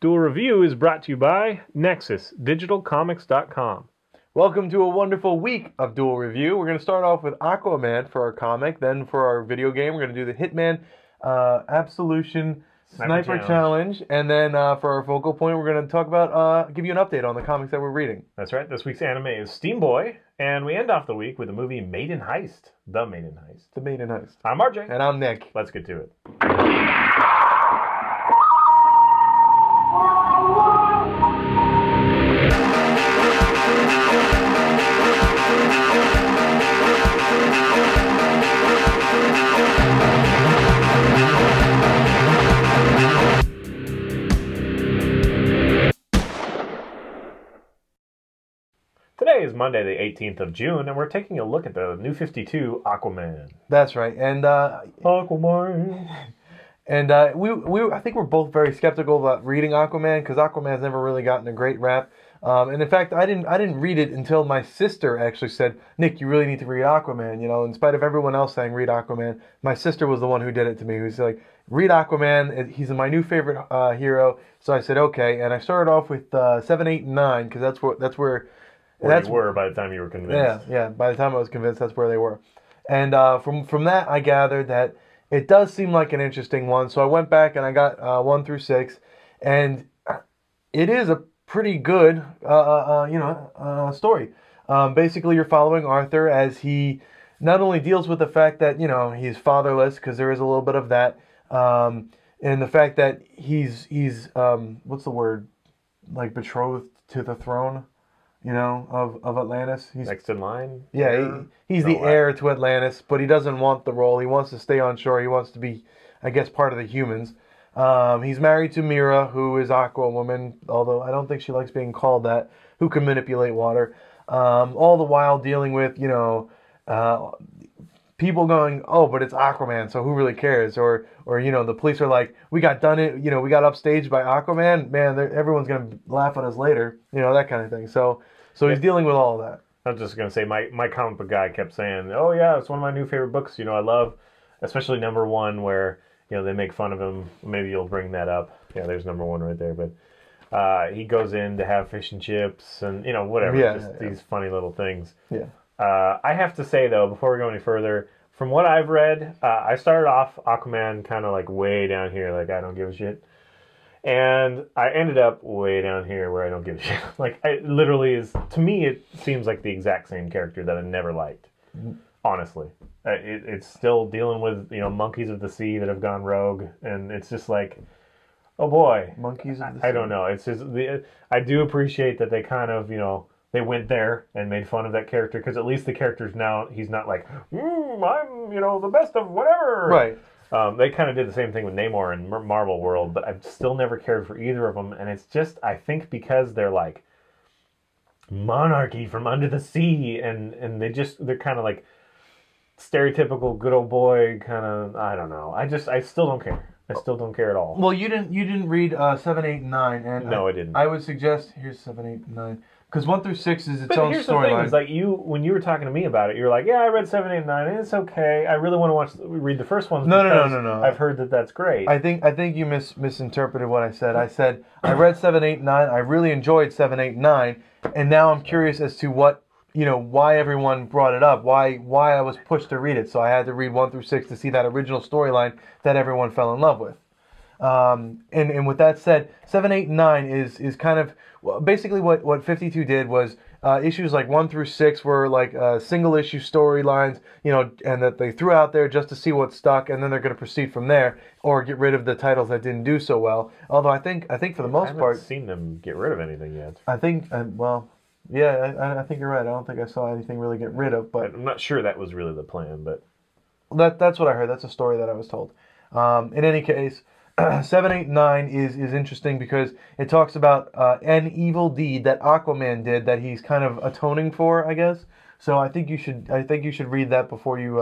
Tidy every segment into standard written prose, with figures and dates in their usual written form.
Duel Review is brought to you by NexusDigitalComics.com. Welcome to a wonderful week of Duel Review. We're going to start off with Aquaman for our comic. Then for our video game, we're going to do the Hitman Absolution Sniper Challenge. And then for our focal point, we're going to talk about, give you an update on the comics that we're reading. That's right. This week's anime is Steam Boy. And we end off the week with the movie Maiden Heist. The Maiden Heist. The Maiden Heist. I'm RJ. And I'm Nick. Let's get to it. Today is Monday, the 18th of June, and we're taking a look at the new 52, Aquaman. That's right. And Aquaman. And I think we're both very skeptical about reading Aquaman because Aquaman's never really gotten a great rap. And in fact, I didn't read it until my sister actually said, "Nick, you really need to read Aquaman." You know, in spite of everyone else saying read Aquaman, my sister was the one who did it to me. Who's like, "Read Aquaman. He's my new favorite hero." So I said, "Okay." And I started off with 7, 8, and 9 because that's where you were by the time you were convinced. Yeah. By the time I was convinced, that's where they were. And from that, I gathered that it does seem like an interesting one. So I went back and I got 1 through 6, and it is a pretty good, story. Basically, you're following Arthur as he not only deals with the fact that he's fatherless, because there is a little bit of that, and the fact that he's what's the word, like betrothed to the throne. Of Atlantis. He's next in line? Yeah, he's the heir to Atlantis, but he doesn't want the role. He wants to stay on shore. He wants to be, I guess, part of the humans. He's married to Mira, who is Aquawoman, although I don't think she likes being called that, who can manipulate water. All the while dealing with, people going, "Oh, but it's Aquaman, so who really cares?" Or the police are like, "We got upstaged by Aquaman. Man, everyone's gonna laugh at us later." That kind of thing. So he's dealing with all of that. I was just gonna say, my comic book guy kept saying, "Oh yeah, it's one of my new favorite books. I love, especially number 1 where they make fun of him. Maybe you'll bring that up. Yeah, there's number 1 right there. But he goes in to have fish and chips and whatever. These funny little things. Yeah. I have to say, though, before we go any further, from what I've read, I started off Aquaman kind of like way down here, like I don't give a shit. And I ended up way down here where I don't give a shit. Like, it literally is, to me, it seems like the exact same character that I never liked, honestly. It's still dealing with, monkeys of the sea that have gone rogue, and it's just like, oh boy. Monkeys of the sea? I don't know. It's just, I do appreciate that they kind of, they went there and made fun of that character, because at least the character's now, he's not like, I'm, the best of whatever. Right. They kind of did the same thing with Namor in Marvel World, but I've still never cared for either of them, and it's just, I think because they're like monarchy from under the sea, and they're kind of like stereotypical good old boy kind of, I don't know. I still don't care. I still don't care at all. Well, you didn't read 7, 8, and 9, and no, I didn't. I would suggest here's 7, 8, and 9. Because 1 through 6 is its own storyline. But here's the thing: is like when you were talking to me about it, you were like, "Yeah, I read 7, 8, and 9, and it's okay. I really want to read the first ones." No. I've heard that that's great. I think you misinterpreted what I said. I said I read 7, 8, 9. I really enjoyed 7, 8, 9, and now I'm curious as to what why everyone brought it up, why I was pushed to read it. So I had to read 1 through 6 to see that original storyline that everyone fell in love with. And with that said, 7, 8, and 9 is kind of basically what 52 did was issues like 1 through 6 were like single issue storylines, and that they threw out there just to see what stuck, and then they're going to proceed from there or get rid of the titles that didn't do so well. Although I think for the most part, I haven't seen them get rid of anything yet. I think I think you're right. I don't think I saw anything really get rid of, but I'm not sure that was really the plan. But that's what I heard. That's a story that I was told. In any case. 7, 8, 9 is interesting because it talks about an evil deed that Aquaman did that he's kind of atoning for, I guess. So I think you should read that before you.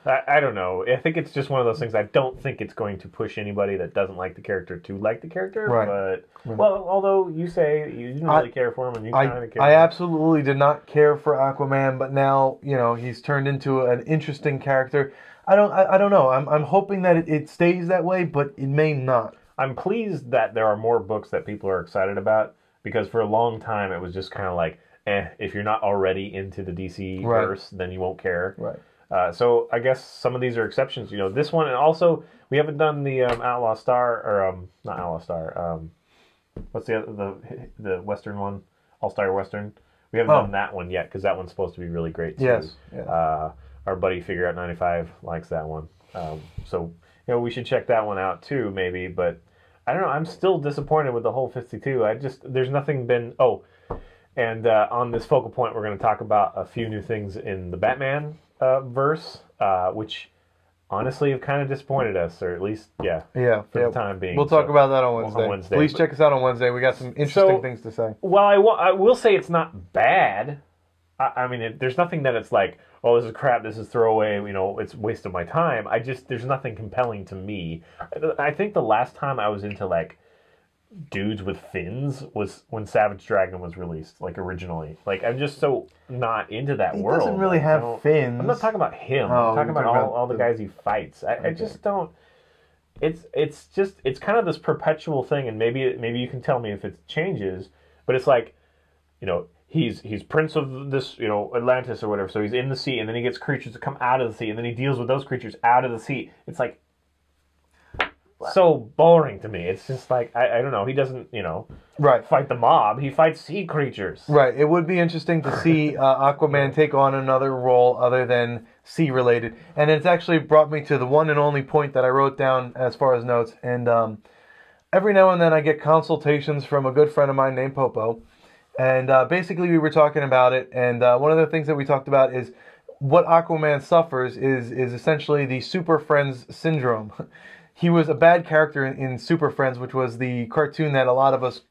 I don't know. I think it's just one of those things. I don't think it's going to push anybody that doesn't like the character to like the character. Right. But well, although you say you didn't really care for him, and you kind of care. I absolutely did not care for Aquaman, but now he's turned into an interesting character. I don't know. I'm hoping that it stays that way, but it may not. I'm pleased that there are more books that people are excited about, because for a long time it was just kind of like, if you're not already into the DC verse, then you won't care. Right. So I guess some of these are exceptions. You know, this one, and also we haven't done the Outlaw Star, or not Outlaw Star. What's the other, the Western one? All-Star Western. We haven't done that one yet, because that one's supposed to be really great too. Yes. Yeah. Our buddy Figure Out 95 likes that one. So you know, we should check that one out too, maybe. But I don't know. I'm still disappointed with the whole 52. There's nothing been. Oh, and on this focal point, we're going to talk about a few new things in the Batman verse, which honestly have kind of disappointed us, or at least, for the time being. We'll talk about that on Wednesday. Please check us out on Wednesday. We got some interesting things to say. Well, I will say it's not bad. I mean, there's nothing that it's like, oh, this is crap, this is throwaway, you know, it's a waste of my time. There's nothing compelling to me. I think the last time I was into, like, dudes with fins was when Savage Dragon was released, like, originally. Like, I'm just so not into that world. He doesn't really have fins. I'm not talking about him. I'm talking about all the guys he fights. I just don't... It's kind of this perpetual thing, and maybe you can tell me if it changes, but it's like, you know, he's prince of this, you know, Atlantis or whatever, so he's in the sea, and then he gets creatures that come out of the sea, and then he deals with those creatures out of the sea. It's like so boring to me. It's just like, I don't know, he doesn't, you know, fight the mob, he fights sea creatures. Right. It would be interesting to see Aquaman take on another role other than sea related, and it's actually brought me to the one and only point that I wrote down as far as notes. And every now and then I get consultations from a good friend of mine named Popo. And basically we were talking about it, and one of the things that we talked about is what Aquaman suffers is essentially the Super Friends syndrome. He was a bad character in Super Friends, which was the cartoon that a lot of us,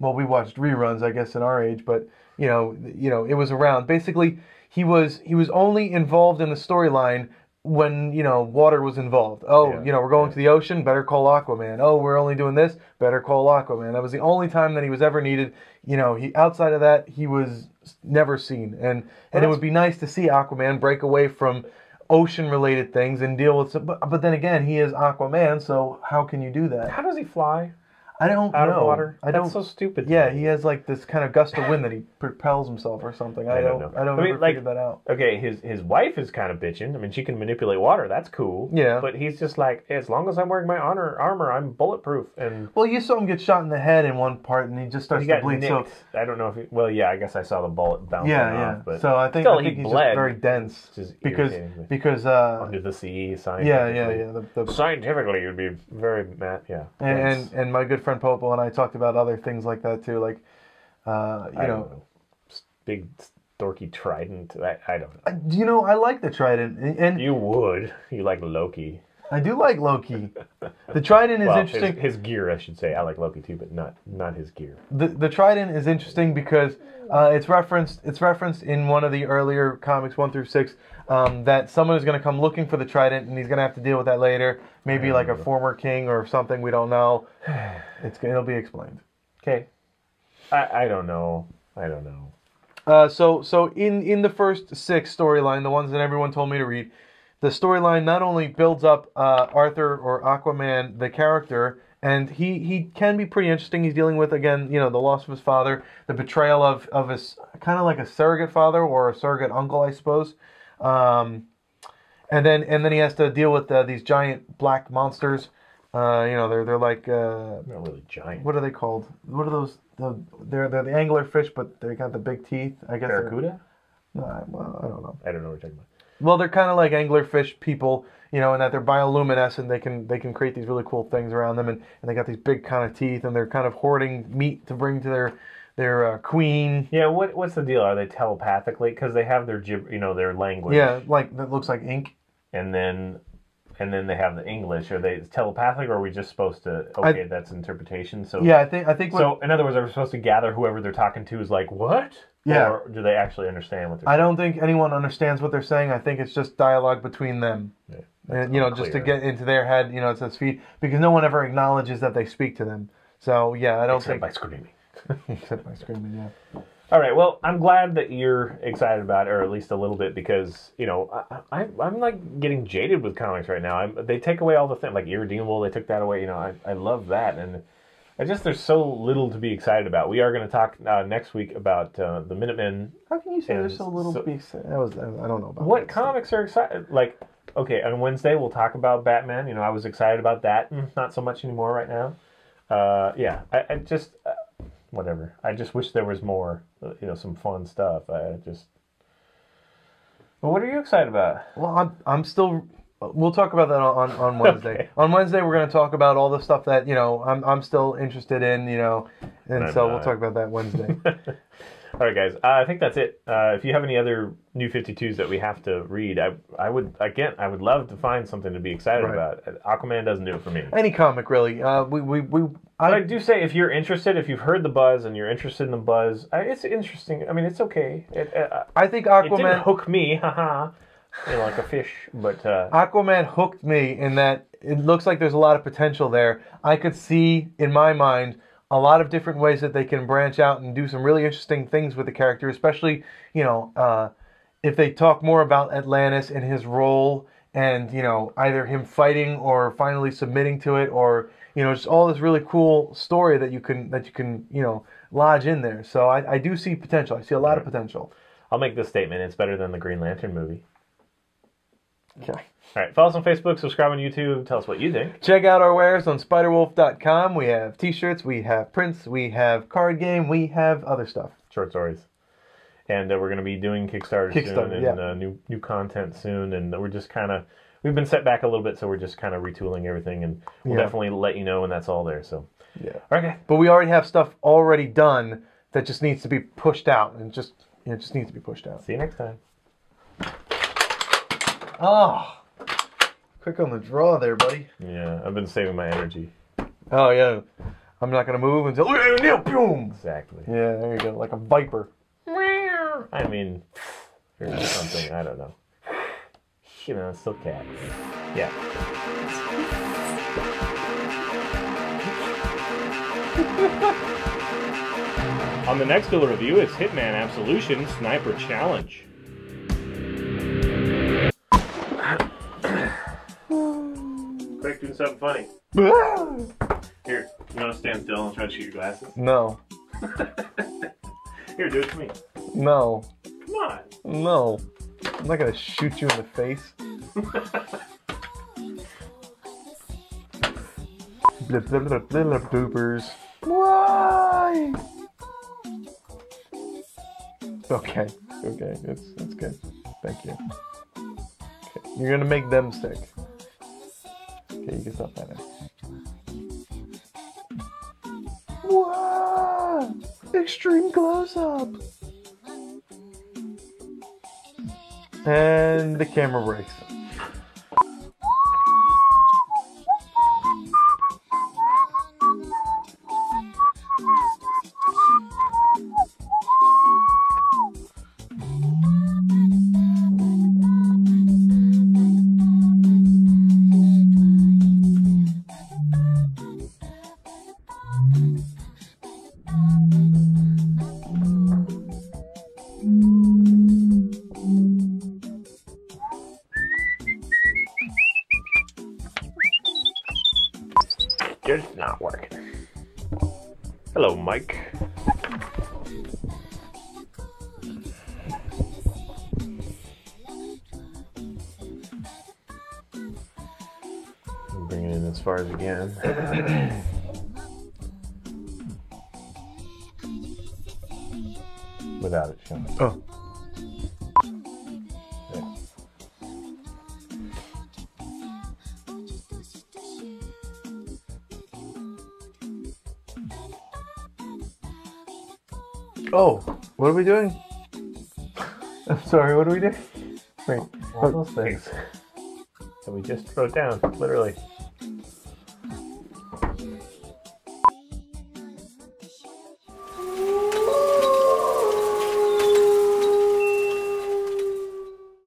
well, we watched reruns, I guess, in our age, but you know, it was around. Basically, he was only involved in the storyline when, you know, water was involved. Oh, you know, we're going to the ocean, better call Aquaman. Oh, we're only doing this, better call Aquaman. That was the only time that he was ever needed. You know, outside of that, he was never seen. And it would be nice to see Aquaman break away from ocean-related things and deal with some... But then again, he is Aquaman, so how can you do that? How does he fly? I don't know. Out of water? That's so stupid. Yeah, he has like this kind of gust of wind that he propels himself or something. I don't know. I mean, ever figure that out. Okay, his wife is kind of bitching. I mean, she can manipulate water. That's cool. Yeah. But he's just like, as long as I'm wearing my armor, I'm bulletproof. And well, you saw him get shot in the head in one part, and he just starts to bleed. So I don't know if he... Well, yeah, I guess I saw the bullet bouncing off. But so I think he's just very dense. Because under the sea, scientifically. Yeah. Scientifically, you'd be very mad. Yeah. And my good friend Popo and I talked about other things like that too, like you know, big dorky trident. I don't know. You know, I like the trident, and you like Loki. I do like Loki. The trident is interesting. His gear, I should say. I like Loki too, but not his gear. The trident is interesting because it's referenced in one of the earlier comics 1 through 6 that someone is going to come looking for the trident, and he's going to have to deal with that later. Maybe like a former king or something. We don't know. It'll be explained. Okay. I don't know. So in the first 6 storyline, the ones that everyone told me to read, the storyline not only builds up Arthur or Aquaman, the character, and he can be pretty interesting. He's dealing with, again, you know, the loss of his father, the betrayal of his kind of like a surrogate father or a surrogate uncle, I suppose. And then he has to deal with these giant black monsters. You know, they're like not really giant. What are they called? What are those? They're the angler fish, but they got the big teeth. I guess barracuda. No, well, I don't know. I don't know what you're talking about. Well, they're kind of like anglerfish people, you know, in that they're bioluminescent. They can create these really cool things around them, and they got these big kind of teeth, and they're kind of hoarding meat to bring to their queen. Yeah, what's the deal? Are they telepathically? Because they have their their language. Yeah, like that looks like ink. And then they have the English. Are they telepathic, or are we just supposed to? That's interpretation. So yeah, I think. So in other words, are we supposed to gather whoever they're talking to is like what? Yeah. Or do they actually understand what they're saying? I don't think anyone understands what they're saying. I think it's just dialogue between them. Yeah, and, you know, just to get into their head, you know, it says feed, because no one ever acknowledges that they speak to them. So, yeah, I don't Except by screaming. Except by screaming, yeah. All right. Well, I'm glad that you're excited about it, or at least a little bit, because I'm like getting jaded with comics right now. They take away all the things like Irredeemable. They took that away. I love that, and there's so little to be excited about. We are going to talk next week about the Minutemen. How can you say there's so little to be excited? I don't know about what comics are excited. Like, okay, on Wednesday we'll talk about Batman. I was excited about that. Not so much anymore right now. Yeah, I just. Whatever. I just wish there was more, some fun stuff. But what are you excited about? Well, I'm still. We'll talk about that on Wednesday. Okay. On Wednesday, we're going to talk about all the stuff that I'm still interested in. And so we'll talk about that Wednesday. All right, guys. I think that's it. If you have any other New 52s that we have to read, I would love to find something to be excited about. Aquaman doesn't do it for me. Any comic, really. But I do say, if you're interested, if you've heard the buzz and you're interested in the buzz, it's interesting. I mean, it's okay. I think Aquaman... It didn't hook me, haha, like a fish, but... Aquaman hooked me in that it looks like there's a lot of potential there. I could see, in my mind, a lot of different ways that they can branch out and do some really interesting things with the character, especially, if they talk more about Atlantis and his role and, either him fighting or finally submitting to it or... just all this really cool story that you can lodge in there. So I do see potential. I see a lot of potential. I'll make this statement. It's better than the Green Lantern movie. Okay. All right. Follow us on Facebook. Subscribe on YouTube. Tell us what you think. Check out our wares on spiderwolf.com. We have t-shirts. We have prints. We have card game. We have other stuff. Short stories. And we're going to be doing Kickstarter soon. And new content soon. And we're just kind of... We've been set back a little bit, so we're just kind of retooling everything, and we'll definitely let you know when that's all there. So, okay. But we already have stuff already done that just needs to be pushed out, and just needs to be pushed out. See you next time. Oh, quick on the draw there, buddy. Yeah, I've been saving my energy. Oh yeah, I'm not gonna move until boom. Exactly. Yeah, there you go, like a viper. I mean, here's something I don't know. Still cat. Yeah. On the next Duel review, it's Hitman Absolution Sniper Challenge. Quick, doing something funny. Here, you want to stand still and try to shoot your glasses? No. Here, do it to me. No. Come on. No. I'm not gonna shoot you in the face. Bloopers. Why? Okay. That's good. Thank you. Okay. You're gonna make them sick. Okay, you can stop that now. Wow! Extreme close-up. And the camera breaks. It's not working. Hello, Mike. Bring it in as far as again. Without it showing. Oh. Oh, what are we doing? I'm sorry, what are we doing? Wait, all those things that we just wrote down, literally.